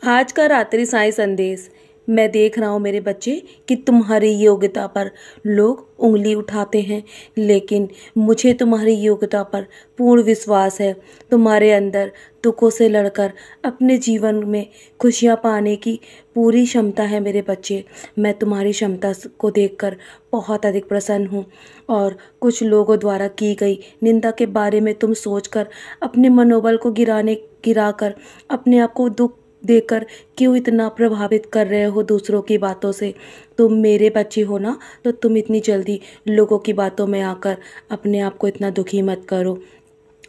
आज का रात्रि साईं संदेश। मैं देख रहा हूँ मेरे बच्चे कि तुम्हारी योग्यता पर लोग उंगली उठाते हैं, लेकिन मुझे तुम्हारी योग्यता पर पूर्ण विश्वास है। तुम्हारे अंदर दुखों से लड़कर अपने जीवन में खुशियाँ पाने की पूरी क्षमता है मेरे बच्चे। मैं तुम्हारी क्षमता को देखकर बहुत अधिक प्रसन्न हूँ और कुछ लोगों द्वारा की गई निंदा के बारे में तुम सोचकर अपने मनोबल को गिराकर अपने आप को दुख देकर क्यों इतना प्रभावित कर रहे हो दूसरों की बातों से। तुम मेरे बच्चे हो ना, तो तुम इतनी जल्दी लोगों की बातों में आकर अपने आप को इतना दुखी मत करो।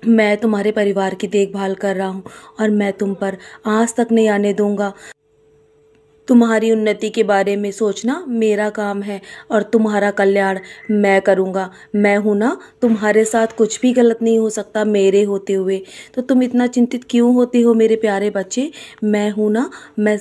मैं तुम्हारे परिवार की देखभाल कर रहा हूँ और मैं तुम पर आँच तक नहीं आने दूंगा। तुम्हारी उन्नति के बारे में सोचना मेरा काम है और तुम्हारा कल्याण मैं करूँगा। मैं हूँ ना, तुम्हारे साथ कुछ भी गलत नहीं हो सकता मेरे होते हुए। तो तुम इतना चिंतित क्यों होते हो मेरे प्यारे बच्चे। मैं हूँ ना, मैं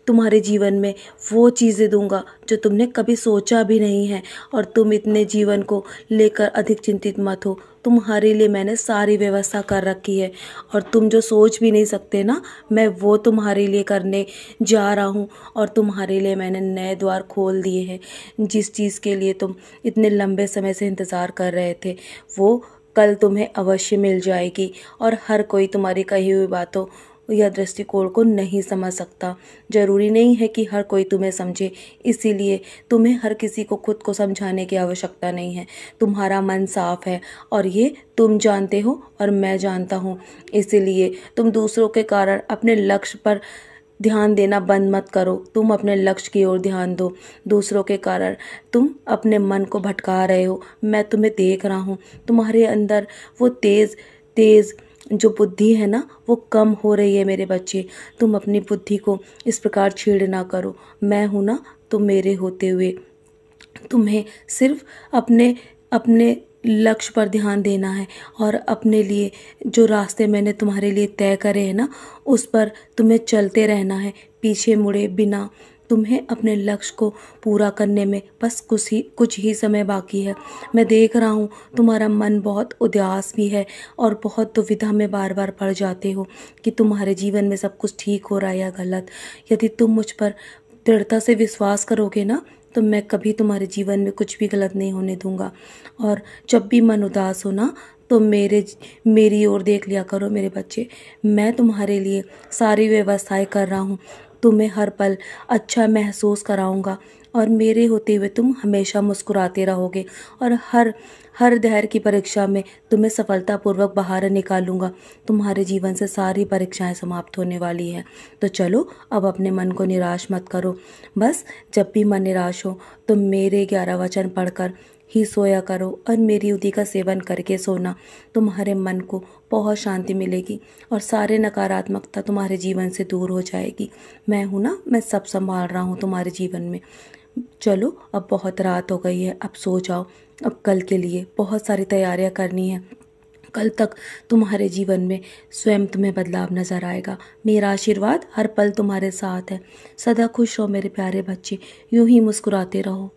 तुम्हारे जीवन में वो चीज़ें दूंगा जो तुमने कभी सोचा भी नहीं है। और तुम इतने जीवन को लेकर अधिक चिंतित मत हो। तुम्हारे लिए मैंने सारी व्यवस्था कर रखी है और तुम जो सोच भी नहीं सकते ना, मैं वो तुम्हारे लिए करने जा रहा हूँ। और तुम्हारे लिए मैंने नए द्वार खोल दिए हैं। जिस चीज़ के लिए तुम इतने लंबे समय से इंतज़ार कर रहे थे, वो कल तुम्हें अवश्य मिल जाएगी। और हर कोई तुम्हारी कही हुई बातों या दृष्टिकोण को नहीं समझ सकता। जरूरी नहीं है कि हर कोई तुम्हें समझे, इसीलिए तुम्हें हर किसी को खुद को समझाने की आवश्यकता नहीं है। तुम्हारा मन साफ है और ये तुम जानते हो और मैं जानता हूँ। इसीलिए तुम दूसरों के कारण अपने लक्ष्य पर ध्यान देना बंद मत करो। तुम अपने लक्ष्य की ओर ध्यान दो। दूसरों के कारण तुम अपने मन को भटका रहे हो। मैं तुम्हें देख रहा हूँ, तुम्हारे अंदर वो तेज तेज जो बुद्धि है ना, वो कम हो रही है मेरे बच्चे। तुम अपनी बुद्धि को इस प्रकार छीड़ ना करो। मैं हूँ ना, तुम मेरे होते हुए तुम्हें सिर्फ अपने अपने लक्ष्य पर ध्यान देना है और अपने लिए जो रास्ते मैंने तुम्हारे लिए तय करे हैं ना, उस पर तुम्हें चलते रहना है, पीछे मुड़े बिना। तुम्हें अपने लक्ष्य को पूरा करने में बस कुछ ही समय बाकी है। मैं देख रहा हूँ तुम्हारा मन बहुत उदास भी है और बहुत दुविधा में बार बार पड़ जाते हो कि तुम्हारे जीवन में सब कुछ ठीक हो रहा है या गलत। यदि तुम मुझ पर दृढ़ता से विश्वास करोगे ना, तो मैं कभी तुम्हारे जीवन में कुछ भी गलत नहीं होने दूंगा। और जब भी मन उदास हो ना, तो मेरी ओर देख लिया करो मेरे बच्चे। मैं तुम्हारे लिए सारी व्यवस्थाएं कर रहा हूँ। तुम्हें हर पल अच्छा महसूस कराऊंगा और मेरे होते हुए तुम हमेशा मुस्कुराते रहोगे। और हर हर धैर्य की परीक्षा में तुम्हें सफलतापूर्वक बाहर निकालूंगा। तुम्हारे जीवन से सारी परीक्षाएं समाप्त होने वाली हैं। तो चलो, अब अपने मन को निराश मत करो। बस जब भी मन निराश हो तो मेरे 11 वचन पढ़कर ही सोया करो और मेरी उदी का सेवन करके सोना। तुम्हारे मन को बहुत शांति मिलेगी और सारे नकारात्मकता तुम्हारे जीवन से दूर हो जाएगी। मैं हूँ ना, मैं सब संभाल रहा हूँ तुम्हारे जीवन में। चलो, अब बहुत रात हो गई है, अब सो जाओ। अब कल के लिए बहुत सारी तैयारियां करनी है। कल तक तुम्हारे जीवन में स्वयं तुम्हें बदलाव नजर आएगा। मेरा आशीर्वाद हर पल तुम्हारे साथ है। सदा खुश रहो मेरे प्यारे बच्चे, यूं ही मुस्कुराते रहो।